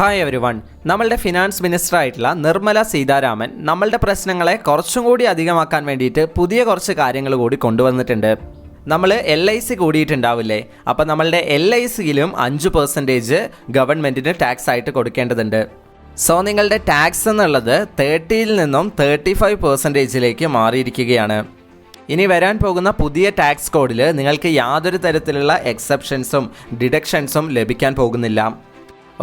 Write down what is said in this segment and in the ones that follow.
Hi everyone, നമ്മളുടെ finance minister ആയിട്ടുള്ള നിർമ്മല സീതാരാമൻ നമ്മളുടെ പ്രശ്നങ്ങളെ കുറച്ചും കൂടി അധികമാക്കാൻ വേണ്ടിയിട്ട് പുതിയ കുറച്ച് കാര്യങ്ങൾ കൂടി കൊണ്ടുവന്നിട്ടുണ്ട്. നമ്മൾ LIC കൂടിയിട്ടുണ്ടാവില്ലേ, അപ്പോൾ നമ്മളുടെ LICയിലും 5% ഗവൺമെൻറ്റിന് ടാക്സ് ആയിട്ട് കൊടുക്കേണ്ടതുണ്ട്. സോ നിങ്ങളുടെ ടാക്സ് എന്നുള്ളത് 30-ൽ നിന്നും 35%ലേക്ക് മാറിയിരിക്കുകയാണ്. ഇനി വരാൻ പോകുന്ന പുതിയ ടാക്സ് കോഡിൽ നിങ്ങൾക്ക് യാതൊരു തരത്തിലുള്ള എക്സെപ്ഷൻസും ഡിഡക്ഷൻസും ലഭിക്കാൻ പോകുന്നില്ല.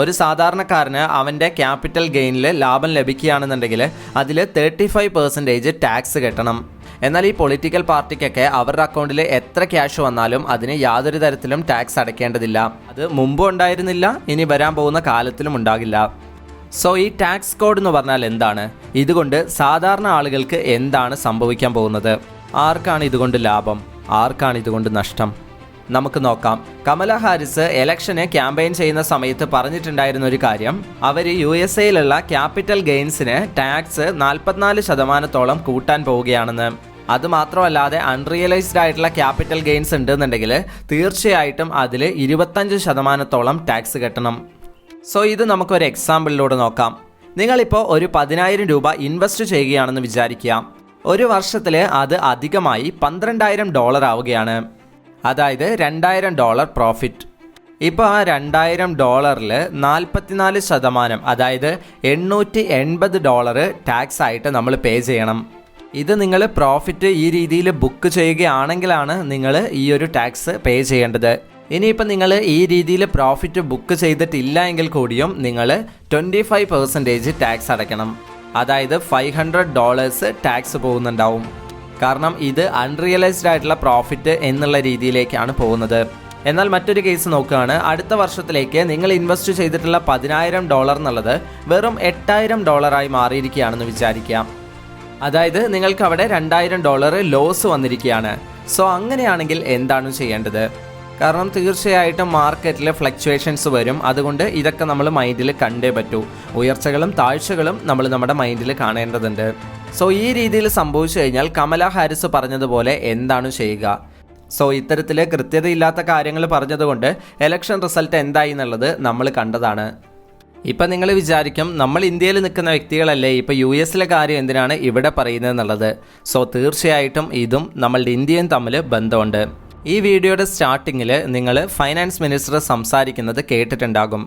ഒരു സാധാരണക്കാരന് അവൻ്റെ ക്യാപിറ്റൽ ഗെയിനിൽ ലാഭം ലഭിക്കുകയാണെന്നുണ്ടെങ്കിൽ അതിൽ 35% ടാക്സ് കെട്ടണം. എന്നാൽ ഈ പൊളിറ്റിക്കൽ പാർട്ടിക്കൊക്കെ അവരുടെ അക്കൗണ്ടിൽ എത്ര ക്യാഷ് വന്നാലും അതിന് യാതൊരു തരത്തിലും ടാക്സ് അടയ്ക്കേണ്ടതില്ല. അത് മുമ്പും ഉണ്ടായിരുന്നില്ല, ഇനി വരാൻ പോകുന്ന കാലത്തിലും ഉണ്ടാകില്ല. സോ ഈ ടാക്സ് കോഡ് എന്ന് പറഞ്ഞാൽ എന്താണ്? ഇതുകൊണ്ട് സാധാരണ ആളുകൾക്ക് എന്താണ് സംഭവിക്കാൻ പോകുന്നത്? ആർക്കാണ് ഇതുകൊണ്ട് ലാഭം, ആർക്കാണ് ഇതുകൊണ്ട് നഷ്ടം? നമുക്ക് നോക്കാം. കമല ഹാരിസ് ഇലക്ഷന് ക്യാമ്പയിൻ ചെയ്യുന്ന സമയത്ത് പറഞ്ഞിട്ടുണ്ടായിരുന്ന ഒരു കാര്യം, അവർ USA ക്യാപിറ്റൽ ഗെയിൻസിന് ടാക്സ് 44% കൂട്ടാൻ പോവുകയാണെന്ന്. അതുമാത്രമല്ലാതെ അൺറിയലൈസ്ഡ് ആയിട്ടുള്ള ക്യാപിറ്റൽ ഗെയിൻസ് ഉണ്ടെന്നുണ്ടെങ്കിൽ തീർച്ചയായിട്ടും അതിൽ 25% ടാക്സ് കെട്ടണം. സോ ഇത് നമുക്കൊരു എക്സാമ്പിളിലൂടെ നോക്കാം. നിങ്ങളിപ്പോൾ ഒരു 10,000 രൂപ ഇൻവെസ്റ്റ് ചെയ്യുകയാണെന്ന് വിചാരിക്കുക. ഒരു വർഷത്തിൽ അത് അധികമായി $12,000 ആവുകയാണ്. അതായത് $2,000 പ്രോഫിറ്റ്. ഇപ്പോൾ ആ $2,000 44%, അതായത് $880 ടാക്സ് ആയിട്ട് നമ്മൾ പേ ചെയ്യണം. ഇത് നിങ്ങൾ പ്രോഫിറ്റ് ഈ രീതിയിൽ ബുക്ക് ചെയ്യുകയാണെങ്കിലാണ് നിങ്ങൾ ഈ ഒരു ടാക്സ് പേ ചെയ്യേണ്ടത്. ഇനിയിപ്പോൾ നിങ്ങൾ ഈ രീതിയിൽ പ്രോഫിറ്റ് ബുക്ക് ചെയ്തിട്ടില്ല എങ്കിൽ കൂടിയും നിങ്ങൾ 25% ടാക്സ് അടയ്ക്കണം. അതായത് $500 ടാക്സ് പോകുന്നുണ്ടാവും. കാരണം ഇത് അൺറിയലൈസ്ഡ് ആയിട്ടുള്ള പ്രോഫിറ്റ് എന്നുള്ള രീതിയിലേക്കാണ് പോകുന്നത്. എന്നാൽ മറ്റൊരു കേസ് നോക്കുകയാണ്. അടുത്ത വർഷത്തിലേക്ക് നിങ്ങൾ ഇൻവെസ്റ്റ് ചെയ്തിട്ടുള്ള $10,000 എന്നുള്ളത് വെറും $8,000 ആയി മാറിയിരിക്കുകയാണെന്ന് വിചാരിക്കാം. അതായത് നിങ്ങൾക്ക് അവിടെ $2,000 ലോസ് വന്നിരിക്കുകയാണ്. സോ അങ്ങനെയാണെങ്കിൽ എന്താണ് ചെയ്യേണ്ടത്? കാരണം തീർച്ചയായിട്ടും മാർക്കറ്റിൽ ഫ്ലക്ച്വേഷൻസ് വരും. അതുകൊണ്ട് ഇതൊക്കെ നമ്മൾ മൈൻഡിൽ കണ്ടേ പറ്റൂ. ഉയർച്ചകളും താഴ്ചകളും നമ്മൾ നമ്മുടെ മൈൻഡിൽ കാണേണ്ടതുണ്ട്. സോ ഈ രീതിയിൽ സംഭവിച്ചു കഴിഞ്ഞാൽ കമല ഹാരിസ് പറഞ്ഞതുപോലെ എന്താണ് ചെയ്യുക? സോ ഇത്തരത്തിൽ കൃത്യതയില്ലാത്ത കാര്യങ്ങൾ പറഞ്ഞതുകൊണ്ട് ഇലക്ഷൻ റിസൾട്ട് എന്തായി എന്നുള്ളത് നമ്മൾ കണ്ടതാണ്. ഇപ്പം നിങ്ങൾ വിചാരിക്കും, നമ്മൾ ഇന്ത്യയിൽ നിൽക്കുന്ന വ്യക്തികളല്ലേ, ഇപ്പോൾ US കാര്യം എന്തിനാണ് ഇവിടെ പറയുന്നത് എന്നുള്ളത്. സോ തീർച്ചയായിട്ടും ഇതും നമ്മളുടെ ഇന്ത്യയും തമ്മിൽ ബന്ധമുണ്ട്. ഈ വീഡിയോയുടെ സ്റ്റാർട്ടിങ്ങിൽ നിങ്ങൾ ഫൈനാൻസ് മിനിസ്റ്റർ സംസാരിക്കുന്നത് കേട്ടിട്ടുണ്ടാകും.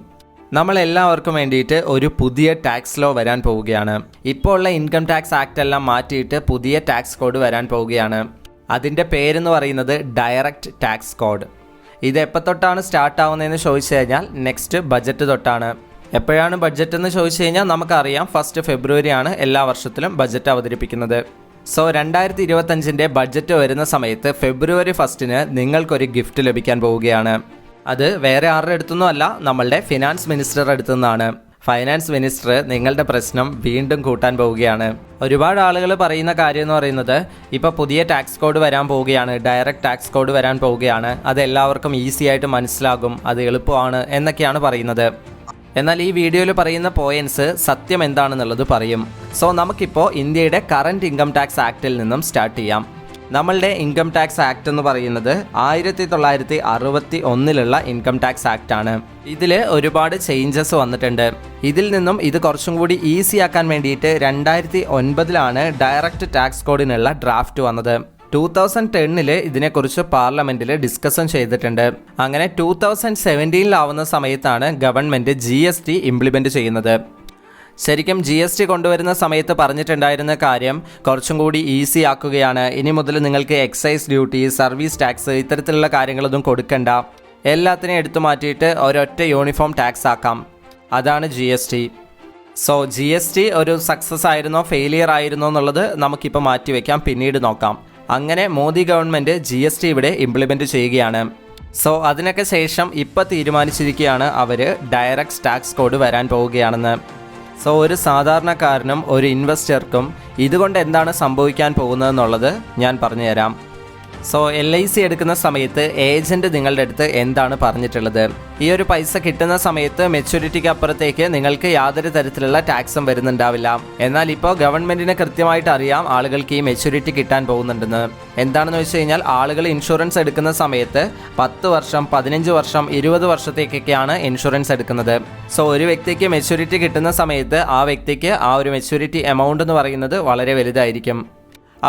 നമ്മളെല്ലാവർക്കും വേണ്ടിയിട്ട് ഒരു പുതിയ ടാക്സ് ലോ വരാൻ പോവുകയാണ്. ഇപ്പോൾ ഉള്ള ഇൻകം ടാക്സ് ആക്ട് എല്ലാം മാറ്റിയിട്ട് പുതിയ ടാക്സ് കോഡ് വരാൻ പോവുകയാണ്. അതിൻ്റെ പേരെന്ന് പറയുന്നത് ഡയറക്റ്റ് ടാക്സ് കോഡ്. ഇത് എപ്പോൾ തൊട്ടാണ് സ്റ്റാർട്ട് ആവുന്നതെന്ന് ചോദിച്ചു കഴിഞ്ഞാൽ നെക്സ്റ്റ് ബഡ്ജറ്റ് തൊട്ടാണ്. എപ്പോഴാണ് ബഡ്ജറ്റ് എന്ന് ചോദിച്ചു കഴിഞ്ഞാൽ നമുക്കറിയാം, 1 ഫെബ്രുവരിയാണ് എല്ലാ വർഷത്തിലും ബഡ്ജറ്റ് അവതരിപ്പിക്കുന്നത്. സോ 2025 ബഡ്ജറ്റ് വരുന്ന സമയത്ത് ഫെബ്രുവരി 1 നിങ്ങൾക്കൊരു ഗിഫ്റ്റ് ലഭിക്കാൻ പോവുകയാണ്. അത് വേറെ ആരുടെ അടുത്തൊന്നും അല്ല, നമ്മളുടെ ഫിനാൻസ് മിനിസ്റ്ററുടെ അടുത്തു നിന്നാണ്. ഫൈനാൻസ് മിനിസ്റ്റർ നിങ്ങളുടെ പ്രശ്നം വീണ്ടും കൂട്ടാൻ പോവുകയാണ്. ഒരുപാട് ആളുകൾ പറയുന്ന കാര്യം എന്ന് പറയുന്നത്, ഇപ്പോൾ പുതിയ ടാക്സ് കോഡ് വരാൻ പോവുകയാണ്, ഡയറക്റ്റ് ടാക്സ് കോഡ് വരാൻ പോവുകയാണ്, അത് എല്ലാവർക്കും ഈസി ആയിട്ട് മനസ്സിലാകും, അത് എളുപ്പമാണ് എന്നൊക്കെയാണ് പറയുന്നത്. എന്നാൽ ഈ വീഡിയോയിൽ പറയുന്ന പോയിന്റ്സ് സത്യം എന്താണെന്നുള്ളത് പറയും. സോ നമുക്കിപ്പോൾ ഇന്ത്യയുടെ കറൻറ്റ് ഇൻകം ടാക്സ് ആക്റ്റിൽ നിന്നും സ്റ്റാർട്ട് ചെയ്യാം. നമ്മളുടെ ഇൻകം ടാക്സ് ആക്ട് എന്ന് പറയുന്നത് 1961 ഇൻകം ടാക്സ് ആക്ട് ആണ്. ഇതിൽ ഒരുപാട് ചേഞ്ചസ് വന്നിട്ടുണ്ട്. ഇതിൽ നിന്നും ഇത് കുറച്ചും കൂടി ഈസി ആക്കാൻ വേണ്ടിയിട്ട് 2009 ഡയറക്റ്റ് ടാക്സ് കോഡിനുള്ള ഡ്രാഫ്റ്റ് വന്നത്. 2010 ഇതിനെക്കുറിച്ച് പാർലമെൻറ്റിൽ ഡിസ്കഷൻ ചെയ്തിട്ടുണ്ട്. അങ്ങനെ 2017 സമയത്താണ് ഗവൺമെൻറ് GST ഇംപ്ലിമെൻറ്റ് ചെയ്യുന്നത്. ശരിക്കും GST കൊണ്ടുവരുന്ന സമയത്ത് പറഞ്ഞിട്ടുണ്ടായിരുന്ന കാര്യം കുറച്ചും കൂടി ഈസി ആക്കുകയാണ്. ഇനി മുതൽ നിങ്ങൾക്ക് എക്സൈസ് ഡ്യൂട്ടി, സർവീസ് ടാക്സ് ഇത്തരത്തിലുള്ള കാര്യങ്ങളൊന്നും കൊടുക്കണ്ട, എല്ലാത്തിനെയും എടുത്തു മാറ്റിയിട്ട് ഒരൊറ്റ യൂണിഫോം ടാക്സ് ആക്കാം. അതാണ് GST. സോ GST ഒരു സക്സസ് ആയിരുന്നോ ഫെയിലിയർ ആയിരുന്നോ എന്നുള്ളത് നമുക്കിപ്പോൾ മാറ്റിവെക്കാം, പിന്നീട് നോക്കാം. അങ്ങനെ മോദി ഗവൺമെൻറ് GST ഇവിടെ ഇംപ്ലിമെൻറ്റ് ചെയ്യുകയാണ്. സോ അതിനൊക്കെ ശേഷം ഇപ്പോൾ തീരുമാനിച്ചിരിക്കുകയാണ് അവർ ഡയറക്റ്റ് ടാക്സ് കോഡ് വരാൻ പോവുകയാണെന്ന്. സോ ഒരു സാധാരണക്കാരനും ഒരു ഇൻവെസ്റ്റർക്കും ഇതുകൊണ്ട് എന്താണ് സംഭവിക്കാൻ പോകുന്നതെന്നുള്ളത് ഞാൻ പറഞ്ഞുതരാം. സോ LIC എടുക്കുന്ന സമയത്ത് ഏജൻറ്റ് നിങ്ങളുടെ അടുത്ത് എന്താണ് പറഞ്ഞിട്ടുള്ളത്? ഈ ഒരു പൈസ കിട്ടുന്ന സമയത്ത് മെച്യൂരിറ്റിക്ക് അപ്പുറത്തേക്ക് നിങ്ങൾക്ക് യാതൊരു തരത്തിലുള്ള ടാക്സും വരുന്നുണ്ടാവില്ല. എന്നാൽ ഇപ്പോൾ ഗവൺമെൻറ്റിന് കൃത്യമായിട്ട് അറിയാം ആളുകൾക്ക് ഈ മെച്യൂരിറ്റി കിട്ടാൻ പോകുന്നുണ്ടെന്ന്. എന്താണെന്ന് വെച്ച് കഴിഞ്ഞാൽ ആളുകൾ ഇൻഷുറൻസ് എടുക്കുന്ന സമയത്ത് 10 വർഷം, 15 വർഷം, 20 വർഷത്തേക്കൊക്കെയാണ് ഇൻഷുറൻസ് എടുക്കുന്നത്. സോ ഒരു വ്യക്തിക്ക് മെച്യൂരിറ്റി കിട്ടുന്ന സമയത്ത് ആ വ്യക്തിക്ക് ആ ഒരു മെച്യൂരിറ്റി എമൗണ്ട് എന്ന് പറയുന്നത് വളരെ വലുതായിരിക്കും.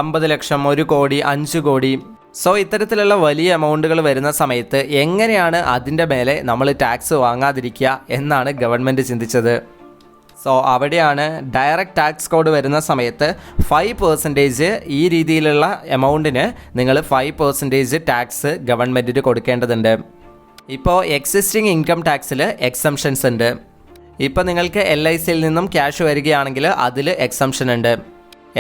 50 ലക്ഷം, 1 കോടി, 5 കോടി. സോ ഇത്തരത്തിലുള്ള വലിയ എമൗണ്ടുകൾ വരുന്ന സമയത്ത് എങ്ങനെയാണ് അതിൻ്റെ മേലെ നമ്മൾ ടാക്സ് വാങ്ങാതിരിക്കുക എന്നാണ് ഗവൺമെൻറ് ചിന്തിച്ചത്. സോ അവിടെയാണ് ഡയറക്റ്റ് ടാക്സ് കോഡ് വരുന്ന സമയത്ത് 5% ഈ രീതിയിലുള്ള എമൗണ്ടിന് നിങ്ങൾ 5% ടാക്സ് ഗവൺമെൻറ്റിന് കൊടുക്കേണ്ടതുണ്ട്. ഇപ്പോൾ എക്സിസ്റ്റിംഗ് ഇൻകം ടാക്സിൽ എക്സംഷൻസ് ഉണ്ട്. ഇപ്പോൾ നിങ്ങൾക്ക് LICയിൽ നിന്നും ക്യാഷ് വരികയാണെങ്കിൽ അതിൽ എക്സംഷൻ ഉണ്ട്.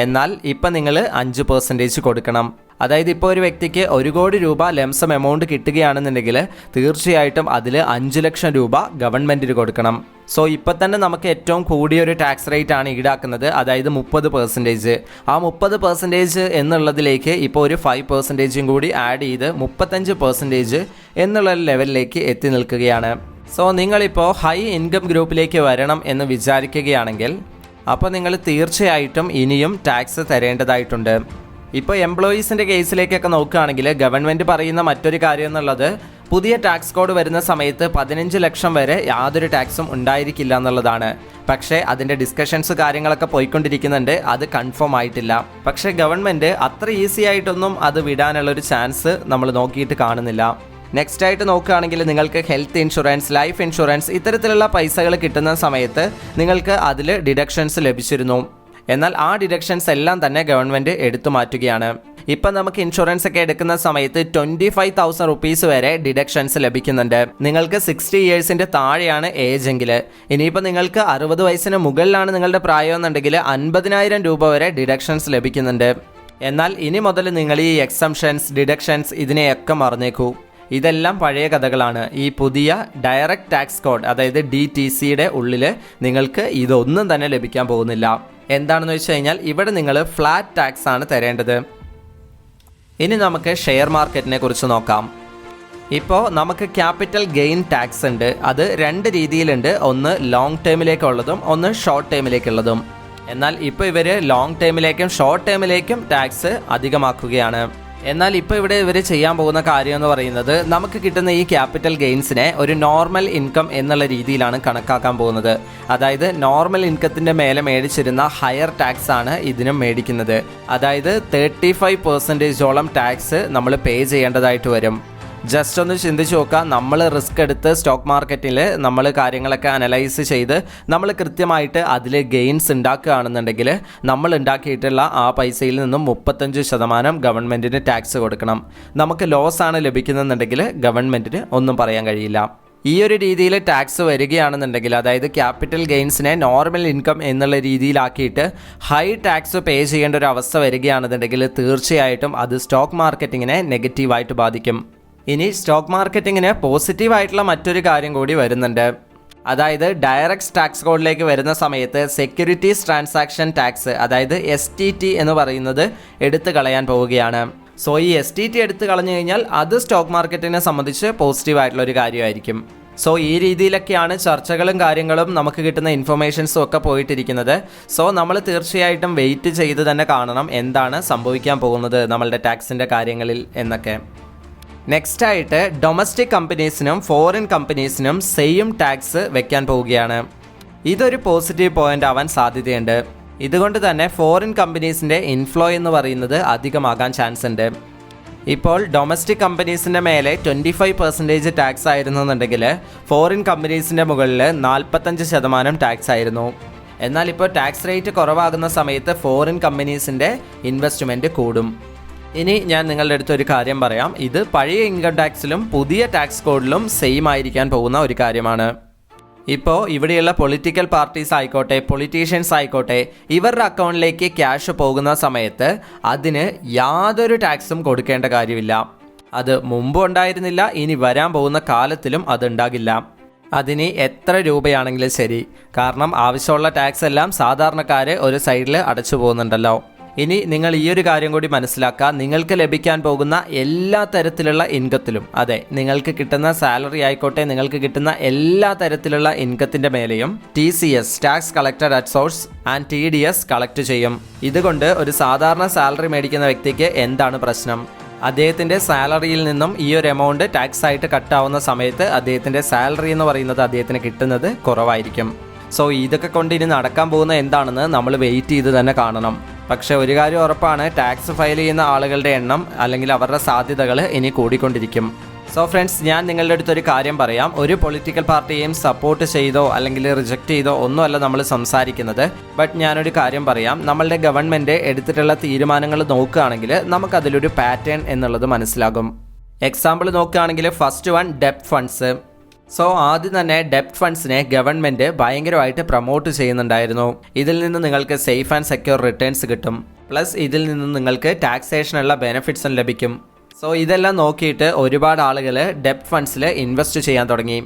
എന്നാൽ ഇപ്പം നിങ്ങൾ 5% കൊടുക്കണം. അതായത് ഇപ്പോൾ ഒരു വ്യക്തിക്ക് 1 കോടി രൂപ ലംസം എമൗണ്ട് കിട്ടുകയാണെന്നുണ്ടെങ്കിൽ തീർച്ചയായിട്ടും അതിൽ 5 ലക്ഷം രൂപ ഗവൺമെൻറ്റിന് കൊടുക്കണം. സോ ഇപ്പം തന്നെ നമുക്ക് ഏറ്റവും കൂടിയൊരു ടാക്സ് റേറ്റ് ആണ് ഈടാക്കുന്നത്, അതായത് 30%. ആ 30% എന്നുള്ളതിലേക്ക് ഇപ്പോൾ ഒരു 5% കൂടി ആഡ് ചെയ്ത് 35% എന്നുള്ള ലെവലിലേക്ക് എത്തി നിൽക്കുകയാണ്. സോ നിങ്ങളിപ്പോൾ ഹൈ ഇൻകം ഗ്രൂപ്പിലേക്ക് വരണം എന്ന് വിചാരിക്കുകയാണെങ്കിൽ അപ്പോൾ നിങ്ങൾ തീർച്ചയായിട്ടും ഇനിയും ടാക്സ് തരേണ്ടതായിട്ടുണ്ട്. ഇപ്പോൾ എംപ്ലോയീസിൻ്റെ കേസിലേക്കൊക്കെ നോക്കുകയാണെങ്കിൽ ഗവൺമെൻറ് പറയുന്ന മറ്റൊരു കാര്യം എന്നുള്ളത് പുതിയ ടാക്സ് കോഡ് വരുന്ന സമയത്ത് 15 ലക്ഷം വരെ യാതൊരു ടാക്സും ഉണ്ടായിരിക്കില്ല എന്നുള്ളതാണ്. പക്ഷേ അതിൻ്റെ ഡിസ്കഷൻസ് കാര്യങ്ങളൊക്കെ പോയിക്കൊണ്ടിരിക്കുന്നുണ്ട്, അത് കൺഫേം ആയിട്ടില്ല. പക്ഷേ ഗവൺമെൻറ് അത്ര ഈസി ആയിട്ടൊന്നും അത് വിടാനുള്ളൊരു ചാൻസ് നമ്മൾ നോക്കിയിട്ട് കാണുന്നില്ല. നെക്സ്റ്റ് ആയിട്ട് നോക്കുകയാണെങ്കിൽ നിങ്ങൾക്ക് ഹെൽത്ത് ഇൻഷുറൻസ്, ലൈഫ് ഇൻഷുറൻസ് ഇത്തരത്തിലുള്ള പൈസകൾ കിട്ടുന്ന സമയത്ത് നിങ്ങൾക്ക് അതിൽ ഡിഡക്ഷൻസ് ലഭിച്ചിരുന്നു. എന്നാൽ ആ ഡിഡക്ഷൻസ് എല്ലാം തന്നെ ഗവൺമെൻറ് എടുത്തു മാറ്റുകയാണ്. ഇപ്പം നമുക്ക് ഇൻഷുറൻസ് ഒക്കെ എടുക്കുന്ന സമയത്ത് 25,000 റുപ്പീസ് വരെ ഡിഡക്ഷൻസ് ലഭിക്കുന്നുണ്ട്. നിങ്ങൾക്ക് 60 ഇയേഴ്സിൻ്റെ താഴെയാണ് ഏജ് എങ്കിൽ. ഇനിയിപ്പോൾ നിങ്ങൾക്ക് 60 വയസ്സിന് മുകളിലാണ് നിങ്ങളുടെ പ്രായം എന്നുണ്ടെങ്കിൽ 50,000 രൂപ വരെ ഡിഡക്ഷൻസ് ലഭിക്കുന്നുണ്ട്. എന്നാൽ ഇനി മുതൽ നിങ്ങൾ ഈ എക്സംഷൻസ്, ഡിഡക്ഷൻസ് ഇതിനെയൊക്കെ മറന്നേക്കൂ. ഇതെല്ലാം പഴയ കഥകളാണ്. ഈ പുതിയ ഡയറക്റ്റ് ടാക്സ് കോഡ്, അതായത് DTCയുടെ ഉള്ളിൽ നിങ്ങൾക്ക് ഇതൊന്നും തന്നെ ലഭിക്കാൻ പോകുന്നില്ല. എന്താണെന്ന് വെച്ച് കഴിഞ്ഞാൽ ഇവിടെ നിങ്ങൾ ഫ്ലാറ്റ് ടാക്സ് ആണ് തരേണ്ടത്. ഇനി നമുക്ക് ഷെയർ മാർക്കറ്റിനെ കുറിച്ച് നോക്കാം. ഇപ്പോൾ നമുക്ക് ക്യാപിറ്റൽ ഗെയിൻ ടാക്സ് ഉണ്ട്. അത് 2 രീതിയിലുണ്ട്. ഒന്ന് ലോങ് ടേമിലേക്കുള്ളതും ഒന്ന് ഷോർട്ട് ടേമിലേക്കുള്ളതും. എന്നാൽ ഇപ്പോൾ ഇവർ ലോങ് ടേമിലേക്കും ഷോർട്ട് ടേമിലേക്കും ടാക്സ് അധികമാക്കുകയാണ്. എന്നാൽ ഇപ്പോൾ ഇവിടെ ഇവർ ചെയ്യാൻ പോകുന്ന കാര്യം എന്ന് പറയുന്നത് നമുക്ക് കിട്ടുന്ന ഈ ക്യാപിറ്റൽ ഗെയിൻസിനെ ഒരു നോർമൽ ഇൻകം എന്നുള്ള രീതിയിലാണ് കണക്കാക്കാൻ പോകുന്നത്. അതായത് നോർമൽ ഇൻകത്തിൻ്റെ മേലെ മേടിച്ചിരുന്ന ഹയർ ടാക്സ് ആണ് ഇതിനും മേടിക്കുന്നത്. അതായത് 35%ഓളം ടാക്സ് നമ്മൾ പേ ചെയ്യേണ്ടതായിട്ട് വരും. ജസ്റ്റ് ഒന്ന് ചിന്തിച്ച് നോക്കുക. നമ്മൾ റിസ്ക് എടുത്ത് സ്റ്റോക്ക് മാർക്കറ്റിൽ നമ്മൾ കാര്യങ്ങളൊക്കെ അനലൈസ് ചെയ്ത് നമ്മൾ കൃത്യമായിട്ട് അതിൽ ഗെയിൻസ് ഉണ്ടാക്കുകയാണെന്നുണ്ടെങ്കിൽ നമ്മൾ ഉണ്ടാക്കിയിട്ടുള്ള ആ പൈസയിൽ നിന്നും 35% ഗവൺമെൻറ്റിന് ടാക്സ് കൊടുക്കണം. നമുക്ക് ലോസ് ആണ് ലഭിക്കുന്നതെന്നുണ്ടെങ്കിൽ ഗവൺമെൻറ്റിന് ഒന്നും പറയാൻ കഴിയില്ല. ഈ ഒരു രീതിയിൽ ടാക്സ് വരികയാണെന്നുണ്ടെങ്കിൽ, അതായത് ക്യാപിറ്റൽ ഗെയിൻസിനെ നോർമൽ ഇൻകം എന്നുള്ള രീതിയിലാക്കിയിട്ട് ഹൈ ടാക്സ് പേ ചെയ്യേണ്ട ഒരു അവസ്ഥ വരികയാണെന്നുണ്ടെങ്കിൽ തീർച്ചയായിട്ടും അത് സ്റ്റോക്ക് മാർക്കറ്റിങ്ങിനെ നെഗറ്റീവായിട്ട് ബാധിക്കും. ഇനി സ്റ്റോക്ക് മാർക്കറ്റിങ്ങിന് പോസിറ്റീവായിട്ടുള്ള മറ്റൊരു കാര്യം കൂടി വരുന്നുണ്ട്. അതായത് ഡയറക്റ്റ് ടാക്സ് കോഡിലേക്ക് വരുന്ന സമയത്ത് സെക്യൂരിറ്റീസ് ട്രാൻസാക്ഷൻ ടാക്സ്, അതായത് STT എന്ന് പറയുന്നത് എടുത്തു കളയാൻ പോവുകയാണ്. സോ ഈ STT എടുത്തു കളഞ്ഞു കഴിഞ്ഞാൽ അത് സ്റ്റോക്ക് മാർക്കറ്റിനെ സംബന്ധിച്ച് പോസിറ്റീവായിട്ടുള്ളൊരു കാര്യമായിരിക്കും. സോ ഈ രീതിയിലൊക്കെയാണ് ചർച്ചകളും കാര്യങ്ങളും നമുക്ക് കിട്ടുന്ന ഇൻഫർമേഷൻസും ഒക്കെ പോയിട്ടിരിക്കുന്നത്. സോ നമ്മൾ തീർച്ചയായിട്ടും വെയിറ്റ് ചെയ്ത് തന്നെ കാണണം എന്താണ് സംഭവിക്കാൻ പോകുന്നത് നമ്മളുടെ ടാക്സിൻ്റെ കാര്യങ്ങളിൽ എന്നൊക്കെ. നെക്സ്റ്റ് ആയിട്ട് ഡൊമസ്റ്റിക് കമ്പനീസിനും ഫോറിൻ കമ്പനീസിനും സെയിം ടാക്സ് വെക്കാൻ പോവുകയാണ്. ഇതൊരു പോസിറ്റീവ് പോയിന്റ് ആവാൻ സാധ്യതയുണ്ട്. ഇതുകൊണ്ട് തന്നെ ഫോറിൻ കമ്പനീസിൻ്റെ ഇൻഫ്ലോ എന്ന് പറയുന്നത് അധികമാകാൻ ചാൻസ് ഉണ്ട്. ഇപ്പോൾ ഡൊമസ്റ്റിക് കമ്പനീസിൻ്റെ മേലെ 25% ടാക്സ് ആയിരുന്നുണ്ടെങ്കിൽ ഫോറിൻ കമ്പനീസിൻ്റെ മുകളിൽ 45% ടാക്സ് ആയിരുന്നു. എന്നാൽ ഇപ്പോൾ ടാക്സ് റേറ്റ് കുറവാകുന്ന സമയത്ത് ഫോറിൻ കമ്പനീസിൻ്റെ ഇൻവെസ്റ്റ്മെൻറ്റ് കൂടും. ഇനി ഞാൻ നിങ്ങളുടെ അടുത്തൊരു കാര്യം പറയാം. ഇത് പഴയ ഇൻകം ടാക്സിലും പുതിയ ടാക്സ് കോഡിലും സെയിം ആയിരിക്കാൻ പോകുന്ന ഒരു കാര്യമാണ്. ഇപ്പോൾ ഇവിടെയുള്ള പൊളിറ്റിക്കൽ പാർട്ടീസ് ആയിക്കോട്ടെ, പൊളിറ്റീഷ്യൻസ് ആയിക്കോട്ടെ, ഇവരുടെ അക്കൗണ്ടിലേക്ക് ക്യാഷ് പോകുന്ന സമയത്ത് അതിന് യാതൊരു ടാക്സും കൊടുക്കേണ്ട കാര്യമില്ല. അത് മുമ്പ് ഉണ്ടായിരുന്നില്ല, ഇനി വരാൻ പോകുന്ന കാലത്തിലും അതുണ്ടാകില്ല. അതിന് എത്ര രൂപയാണെങ്കിലും ശരി. കാരണം ആവശ്യമുള്ള ടാക്സ് എല്ലാം സാധാരണക്കാർ ഒരു സൈഡിൽ അടച്ചു പോകുന്നുണ്ടല്ലോ. ഇനി നിങ്ങൾ ഈ ഒരു കാര്യം കൂടി മനസ്സിലാക്കുക, നിങ്ങൾക്ക് ലഭിക്കാൻ പോകുന്ന എല്ലാ തരത്തിലുള്ള ഇൻകത്തിലും, അതെ നിങ്ങൾക്ക് കിട്ടുന്ന സാലറി ആയിക്കോട്ടെ, നിങ്ങൾക്ക് കിട്ടുന്ന എല്ലാ തരത്തിലുള്ള ഇൻകത്തിൻ്റെ മേലെയും TCS tax collected at source and TDS collect ചെയ്യും. ഇതുകൊണ്ട് ഒരു സാധാരണ സാലറി മേടിക്കുന്ന വ്യക്തിക്ക് എന്താണ് പ്രശ്നം? അദ്ദേഹത്തിൻ്റെ സാലറിയിൽ നിന്നും ഈ ഒരു എമൗണ്ട് ടാക്സ് ആയിട്ട് കട്ടാവുന്ന സമയത്ത് അദ്ദേഹത്തിൻ്റെ സാലറി എന്ന് പറയുന്നത് അദ്ദേഹത്തിന് കിട്ടുന്നത് കുറവായിരിക്കും. സോ ഇതൊക്കെ കൊണ്ട് ഇനി നടക്കാൻ പോകുന്ന എന്താണെന്ന് നമ്മൾ വെയിറ്റ് ചെയ്ത് തന്നെ കാണണം. പക്ഷേ ഒരു കാര്യം ഉറപ്പാണ്, ടാക്സ് ഫയൽ ചെയ്യുന്ന ആളുകളുടെ എണ്ണം അല്ലെങ്കിൽ അവരുടെ സാധ്യതകൾ ഇനി കൂടിക്കൊണ്ടിരിക്കും. സോ ഫ്രണ്ട്സ്, ഞാൻ നിങ്ങളുടെ അടുത്തൊരു കാര്യം പറയാം. ഒരു പൊളിറ്റിക്കൽ പാർട്ടിയെയും സപ്പോർട്ട് ചെയ്തോ അല്ലെങ്കിൽ റിജക്റ്റ് ചെയ്തോ ഒന്നുമല്ല നമ്മൾ സംസാരിക്കുന്നത്. ബട്ട് ഞാനൊരു കാര്യം പറയാം, നമ്മളുടെ ഗവൺമെൻറ് എടുത്തിട്ടുള്ള തീരുമാനങ്ങൾ നോക്കുകയാണെങ്കിൽ നമുക്കതിലൊരു പാറ്റേൺ എന്നുള്ളത് മനസ്സിലാകും. എക്സാമ്പിൾ നോക്കുകയാണെങ്കിൽ ഫസ്റ്റ് വൺ ഡെപ്റ്റ് ഫണ്ട്സ്. സോ ആദ്യം തന്നെ ഡെപ്റ്റ് ഫണ്ട്സിനെ ഗവൺമെൻറ് ഭയങ്കരമായിട്ട് പ്രൊമോട്ട് ചെയ്യുന്നുണ്ടായിരുന്നു. ഇതിൽ നിന്ന് നിങ്ങൾക്ക് സേഫ് ആൻഡ് സെക്യൂർ റിട്ടേൺസ് കിട്ടും, പ്ലസ് ഇതിൽ നിന്ന് നിങ്ങൾക്ക് ടാക്സേഷനുള്ള ബെനിഫിറ്റ്സും ലഭിക്കും. സോ ഇതെല്ലാം നോക്കിയിട്ട് ഒരുപാട് ആളുകൾ ഡെപ്റ്റ് ഫണ്ട്സിൽ ഇൻവെസ്റ്റ് ചെയ്യാൻ തുടങ്ങി.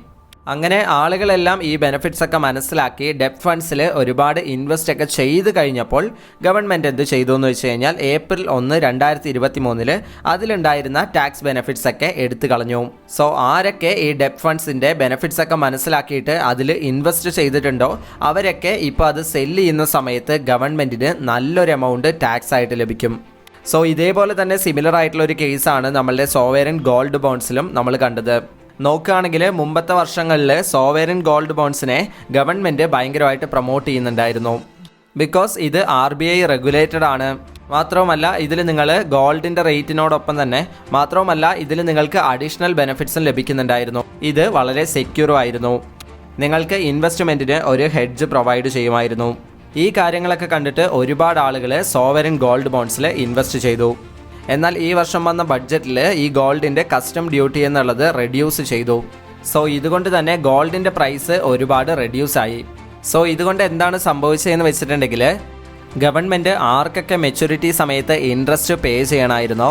അങ്ങനെ ആളുകളെല്ലാം ഈ ബെനിഫിറ്റ്സ് ഒക്കെ മനസ്സിലാക്കി ഡെപ്റ്റ് ഫണ്ട്സിൽ ഒരുപാട് ഇൻവെസ്റ്റ് ഒക്കെ ചെയ്ത് കഴിഞ്ഞപ്പോൾ ഗവൺമെൻറ് എന്ത് ചെയ്തു എന്ന് വെച്ച് കഴിഞ്ഞാൽ April 1, 2023 അതിലുണ്ടായിരുന്ന ടാക്സ് ബെനിഫിറ്റ്സ് ഒക്കെ എടുത്തു കളഞ്ഞു. സോ ആരൊക്കെ ഈ ഡെപ്റ്റ് ഫണ്ട്സിൻ്റെ ബെനിഫിറ്റ്സ് ഒക്കെ മനസ്സിലാക്കിയിട്ട് അതിൽ ഇൻവെസ്റ്റ് ചെയ്തിട്ടുണ്ടോ അവരൊക്കെ ഇപ്പോൾ അത് സെല്ല് ചെയ്യുന്ന സമയത്ത് ഗവൺമെൻറ്റിന് നല്ലൊരു എമൗണ്ട് ടാക്സ് ആയിട്ട് ലഭിക്കും. സോ ഇതേപോലെ തന്നെ സിമിലർ ആയിട്ടുള്ള ഒരു കേസാണ് നമ്മളുടെ സോവറിൻ ഗോൾഡ് ബോണ്ട്സിലും നമ്മൾ കണ്ടത്. നോക്കുകയാണെങ്കിൽ മുമ്പത്തെ വർഷങ്ങളിൽ സോവറിൻ ഗോൾഡ് ബോണ്ട്സിനെ ഗവൺമെൻറ് ഭയങ്കരമായിട്ട് പ്രൊമോട്ട് ചെയ്യുന്നുണ്ടായിരുന്നു. ബിക്കോസ് ഇത് RBI റെഗുലേറ്റഡ് ആണ്. മാത്രവുമല്ല ഇതിൽ നിങ്ങൾ ഗോൾഡിൻ്റെ റേറ്റിനോടൊപ്പം തന്നെ മാത്രവുമല്ല ഇതിൽ നിങ്ങൾക്ക് അഡീഷണൽ ബെനിഫിറ്റ്സും ലഭിക്കുന്നുണ്ടായിരുന്നു. ഇത് വളരെ സെക്യൂറും ആയിരുന്നു. നിങ്ങൾക്ക് ഇൻവെസ്റ്റ്മെൻറ്റിന് ഒരു ഹെഡ്ജ് പ്രൊവൈഡ് ചെയ്യുമായിരുന്നു. ഈ കാര്യങ്ങളൊക്കെ കണ്ടിട്ട് ഒരുപാട് ആളുകൾ സോവറിൻ ഗോൾഡ് ബോണ്ട്സിൽ ഇൻവെസ്റ്റ് ചെയ്തു. എന്നാൽ ഈ വർഷം വന്ന ബഡ്ജറ്റിൽ ഈ ഗോൾഡിൻ്റെ കസ്റ്റം ഡ്യൂട്ടി എന്നുള്ളത് റെഡ്യൂസ് ചെയ്തു. സോ ഇതുകൊണ്ട് തന്നെ ഗോൾഡിൻ്റെ പ്രൈസ് ഒരുപാട് റെഡ്യൂസ് ആയി. സോ ഇതുകൊണ്ട് എന്താണ് സംഭവിച്ചതെന്ന് വെച്ചിട്ടുണ്ടെങ്കിൽ ഗവൺമെൻറ് ആർക്കൊക്കെ മെച്യൂരിറ്റി സമയത്ത് ഇൻട്രസ്റ്റ് പേ ചെയ്യണമായിരുന്നോ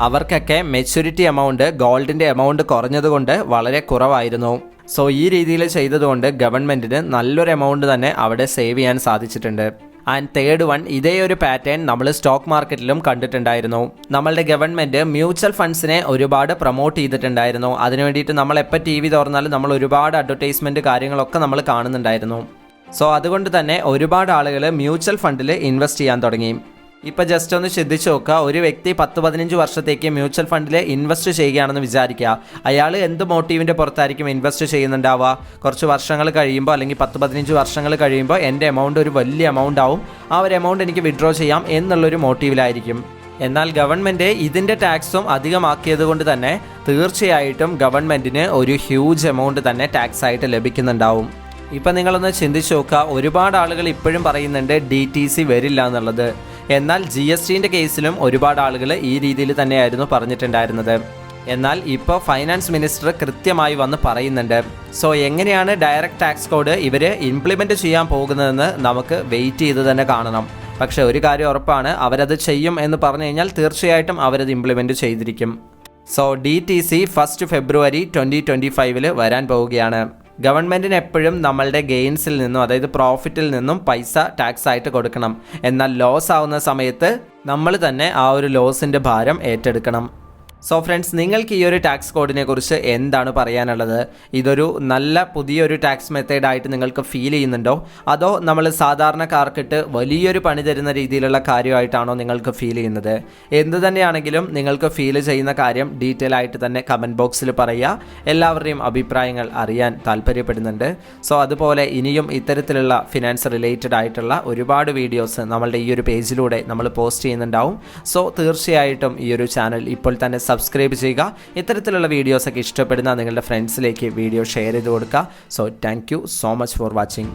അവർക്കൊക്കെ മെച്യൂരിറ്റി എമൗണ്ട് ഗോൾഡിൻ്റെ എമൗണ്ട് കുറഞ്ഞതുകൊണ്ട് വളരെ കുറവായിരുന്നു. സോ ഈ രീതിയിൽ ചെയ്തതുകൊണ്ട് ഗവൺമെൻറ്റിന് നല്ലൊരു എമൗണ്ട് തന്നെ അവിടെ സേവ് ചെയ്യാൻ സാധിച്ചിട്ടുണ്ട്. ആൻഡ് തേർഡ് വൺ, ഇതേ ഒരു പാറ്റേൺ നമ്മൾ സ്റ്റോക്ക് മാർക്കറ്റിലും കണ്ടിട്ടുണ്ടായിരുന്നു. നമ്മളുടെ ഗവൺമെൻറ് മ്യൂച്വൽ ഫണ്ട്സിനെ ഒരുപാട് പ്രൊമോട്ട് ചെയ്തിട്ടുണ്ടായിരുന്നു. അതിനു വേണ്ടിയിട്ട് നമ്മൾ എപ്പോൾ TV തുറന്നാലും നമ്മൾ ഒരുപാട് അഡ്വർടൈസ്മെൻറ്റ് കാര്യങ്ങളൊക്കെ നമ്മൾ കാണുന്നുണ്ടായിരുന്നു. സോ അതുകൊണ്ട് തന്നെ ഒരുപാട് ആളുകൾ മ്യൂച്വൽ ഫണ്ടിൽ ഇൻവെസ്റ്റ് ചെയ്യാൻ തുടങ്ങി. ഇപ്പോൾ ജസ്റ്റ് ഒന്ന് ശ്രദ്ധിച്ച് നോക്കുക, ഒരു വ്യക്തി 10-15 വർഷത്തേക്ക് മ്യൂച്വൽ ഫണ്ടിൽ ഇൻവെസ്റ്റ് ചെയ്യുകയാണെന്ന് വിചാരിക്കുക. അയാൾ എന്ത് മോട്ടീവിൻ്റെ പുറത്തായിരിക്കും ഇൻവെസ്റ്റ് ചെയ്യുന്നുണ്ടാവുക? കുറച്ച് വർഷങ്ങൾ കഴിയുമ്പോൾ അല്ലെങ്കിൽ 10-15 വർഷങ്ങൾ കഴിയുമ്പോൾ എൻ്റെ എമൗണ്ട് ഒരു വലിയ എമൗണ്ട് ആവും, ആ ഒരു എമൗണ്ട് എനിക്ക് വിഡ്രോ ചെയ്യാം എന്നുള്ളൊരു മോട്ടീവിലായിരിക്കും. എന്നാൽ ഗവൺമെൻറ് ഇതിൻ്റെ ടാക്സും അധികമാക്കിയത് കൊണ്ട് തന്നെ തീർച്ചയായിട്ടും ഗവൺമെൻറ്റിന് ഒരു ഹ്യൂജ് എമൗണ്ട് തന്നെ ടാക്സ് ആയിട്ട് ലഭിക്കുന്നുണ്ടാവും. ഇപ്പം നിങ്ങളൊന്ന് ചിന്തിച്ച് നോക്കുക, ഒരുപാട് ആളുകൾ ഇപ്പോഴും പറയുന്നുണ്ട് DTC വരില്ല എന്നുള്ളത്. എന്നാൽ GSTൻ്റെ കേസിലും ഒരുപാട് ആളുകൾ ഈ രീതിയിൽ തന്നെയായിരുന്നു പറഞ്ഞിട്ടുണ്ടായിരുന്നത്. എന്നാൽ ഇപ്പോൾ ഫൈനാൻസ് മിനിസ്റ്റർ കൃത്യമായി വന്ന് പറയുന്നുണ്ട്. സോ എങ്ങനെയാണ് ഡയറക്റ്റ് ടാക്സ് കോഡ് ഇവർ ഇംപ്ലിമെൻറ്റ് ചെയ്യാൻ പോകുന്നതെന്ന് നമുക്ക് വെയിറ്റ് ചെയ്ത് തന്നെ കാണണം. പക്ഷേ ഒരു കാര്യം ഉറപ്പാണ്, അവരത് ചെയ്യും എന്ന് പറഞ്ഞു കഴിഞ്ഞാൽ തീർച്ചയായിട്ടും അവരത് ഇംപ്ലിമെൻറ്റ് ചെയ്തിരിക്കും. സോ DTC 1 February 2025 വരാൻ പോവുകയാണ്. ഗവൺമെൻറ്റിന് എപ്പോഴും നമ്മളുടെ ഗെയിൻസിൽ നിന്നും അതായത് പ്രോഫിറ്റിൽ നിന്നും പൈസ ടാക്സ് ആയിട്ട് കൊടുക്കണം. എന്നാൽ ലോസ് ആവുന്ന സമയത്ത് നമ്മൾ തന്നെ ആ ഒരു ലോസിൻ്റെ ഭാരം ഏറ്റെടുക്കണം. സോ ഫ്രണ്ട്സ്, നിങ്ങൾക്ക് ഈ ഒരു ടാക്സ് കോഡിനെ കുറിച്ച് എന്താണ് പറയാനുള്ളത്? ഇതൊരു നല്ല പുതിയൊരു ടാക്സ് മെത്തേഡായിട്ട് നിങ്ങൾക്ക് ഫീൽ ചെയ്യുന്നുണ്ടോ? അതോ നമ്മൾ സാധാരണക്കാർക്കിട്ട് വലിയൊരു പണി തരുന്ന രീതിയിലുള്ള കാര്യമായിട്ടാണോ നിങ്ങൾക്ക് ഫീൽ ചെയ്യുന്നത്? എന്ത് തന്നെയാണെങ്കിലും നിങ്ങൾക്ക് ഫീൽ ചെയ്യുന്ന കാര്യം ഡീറ്റെയിൽ ആയിട്ട് തന്നെ കമൻറ്റ് ബോക്സിൽ പറയുക. എല്ലാവരുടെയും അഭിപ്രായങ്ങൾ അറിയാൻ താല്പര്യപ്പെടുന്നുണ്ട്. സോ അതുപോലെ ഇനിയും ഇത്തരത്തിലുള്ള ഫിനാൻസ് റിലേറ്റഡ് ആയിട്ടുള്ള ഒരുപാട് വീഡിയോസ് നമ്മളുടെ ഈ ഒരു പേജിലൂടെ നമ്മൾ പോസ്റ്റ് ചെയ്യുന്നുണ്ടാവും. സോ തീർച്ചയായിട്ടും ഈ ഒരു ചാനൽ ഇപ്പോൾ തന്നെ സബ്സ്ക്രൈബ് ചെയ്യുക. ഇത്തരത്തിലുള്ള വീഡിയോസൊക്കെ ഇഷ്ടപ്പെടുന്ന നിങ്ങളുടെ ഫ്രണ്ട്സിലേക്ക് വീഡിയോ ഷെയർ ചെയ്ത് കൊടുക്കുക. So thank you so much for watching.